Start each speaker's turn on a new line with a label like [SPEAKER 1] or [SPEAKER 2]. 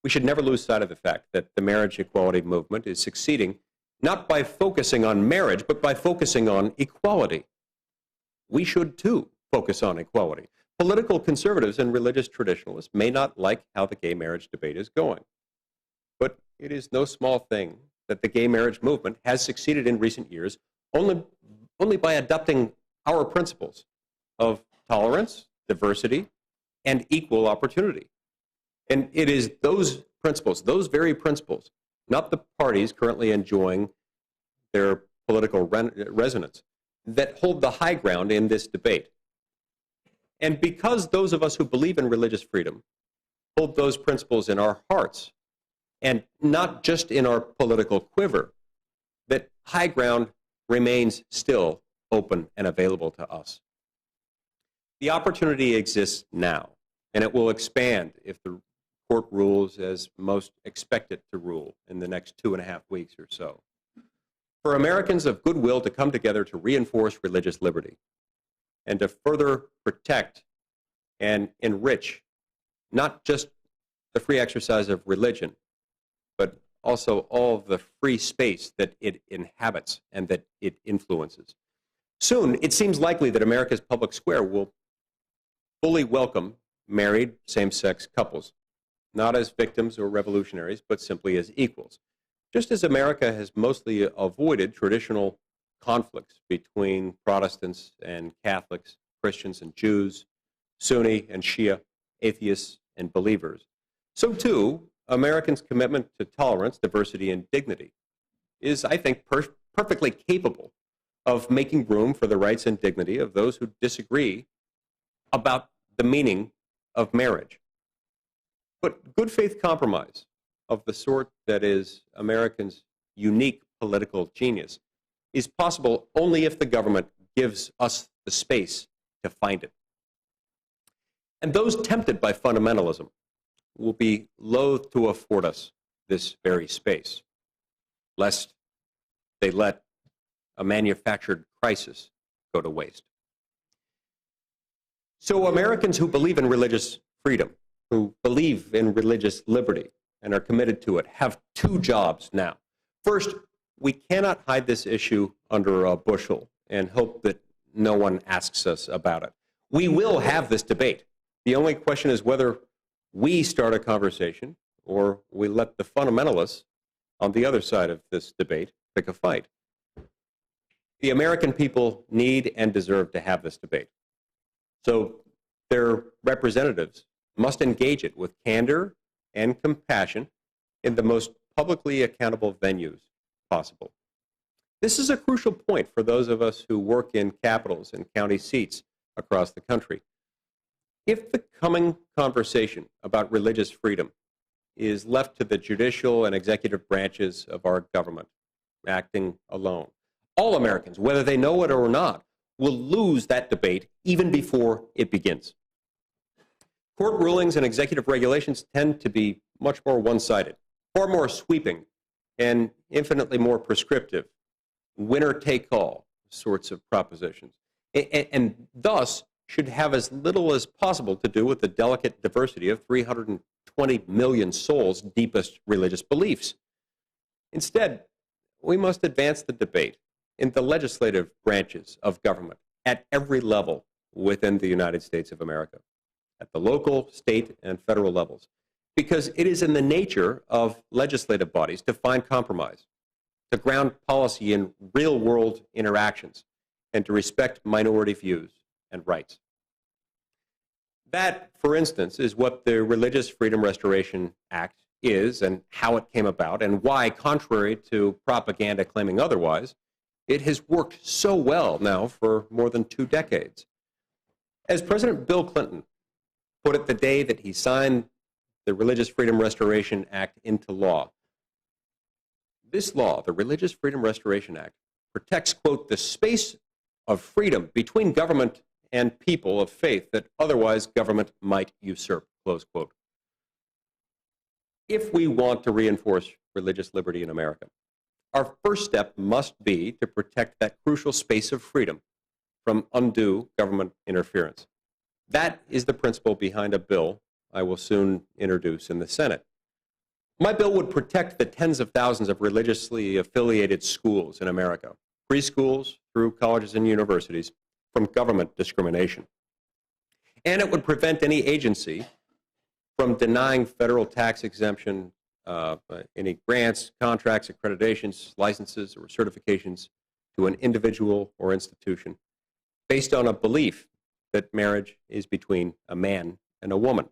[SPEAKER 1] We should never lose sight of the fact that the marriage equality movement is succeeding not by focusing on marriage, but by focusing on equality. We should, too, focus on equality. Political conservatives and religious traditionalists may not like how the gay marriage debate is going, but it is no small thing that the gay marriage movement has succeeded in recent years only by adopting our principles of tolerance, diversity, and equal opportunity. And it is those principles, those very principles, not the parties currently enjoying their political resonance, that hold the high ground in this debate. And because those of us who believe in religious freedom hold those principles in our hearts, and not just in our political quiver, that high ground remains still open and available to us. The opportunity exists now, and it will expand if the court rules as most expect it to rule in the next 2.5 weeks or so. For Americans of goodwill to come together to reinforce religious liberty and to further protect and enrich not just the free exercise of religion, but also all the free space that it inhabits and that it influences. Soon, it seems likely that America's public square will fully welcome married same-sex couples, not as victims or revolutionaries, but simply as equals. Just as America has mostly avoided traditional conflicts between Protestants and Catholics, Christians and Jews, Sunni and Shia, atheists and believers, so too, Americans' commitment to tolerance, diversity, and dignity is, I think, perfectly capable of making room for the rights and dignity of those who disagree about the meaning of marriage. But good faith compromise of the sort that is Americans' unique political genius is possible only if the government gives us the space to find it. And those tempted by fundamentalism will be loath to afford us this very space, lest they let a manufactured crisis go to waste. So Americans who believe in religious freedom, who believe in religious liberty and are committed to it, have two jobs now. First, we cannot hide this issue under a bushel and hope that no one asks us about it. We will have this debate. The only question is whether we start a conversation or we let the fundamentalists on the other side of this debate pick a fight. The American people need and deserve to have this debate. So their representatives must engage it with candor and compassion in the most publicly accountable venues possible. This is a crucial point for those of us who work in capitals and county seats across the country. If the coming conversation about religious freedom is left to the judicial and executive branches of our government, acting alone, all Americans, whether they know it or not, will lose that debate even before it begins. Court rulings and executive regulations tend to be much more one-sided, far more sweeping, and infinitely more prescriptive, winner-take-all sorts of propositions, and thus should have as little as possible to do with the delicate diversity of 320 million souls' deepest religious beliefs. Instead, we must advance the debate in the legislative branches of government at every level within the United States of America, at the local, state, and federal levels, because it is in the nature of legislative bodies to find compromise, to ground policy in real-world interactions, and to respect minority views and rights. That, for instance, is what the Religious Freedom Restoration Act is and how it came about and why, contrary to propaganda claiming otherwise, it has worked so well now for more than 2 decades. As President Bill Clinton put it the day that he signed the Religious Freedom Restoration Act into law, this law, the Religious Freedom Restoration Act, protects, quote, the space of freedom between government and people of faith that otherwise government might usurp, close quote. If we want to reinforce religious liberty in America, our first step must be to protect that crucial space of freedom from undue government interference. That is the principle behind a bill I will soon introduce in the Senate. My bill would protect the tens of thousands of religiously affiliated schools in America, preschools through colleges and universities, from government discrimination. And it would prevent any agency from denying federal tax exemption, any grants, contracts, accreditations, licenses, or certifications to an individual or institution based on a belief that marriage is between a man and a woman.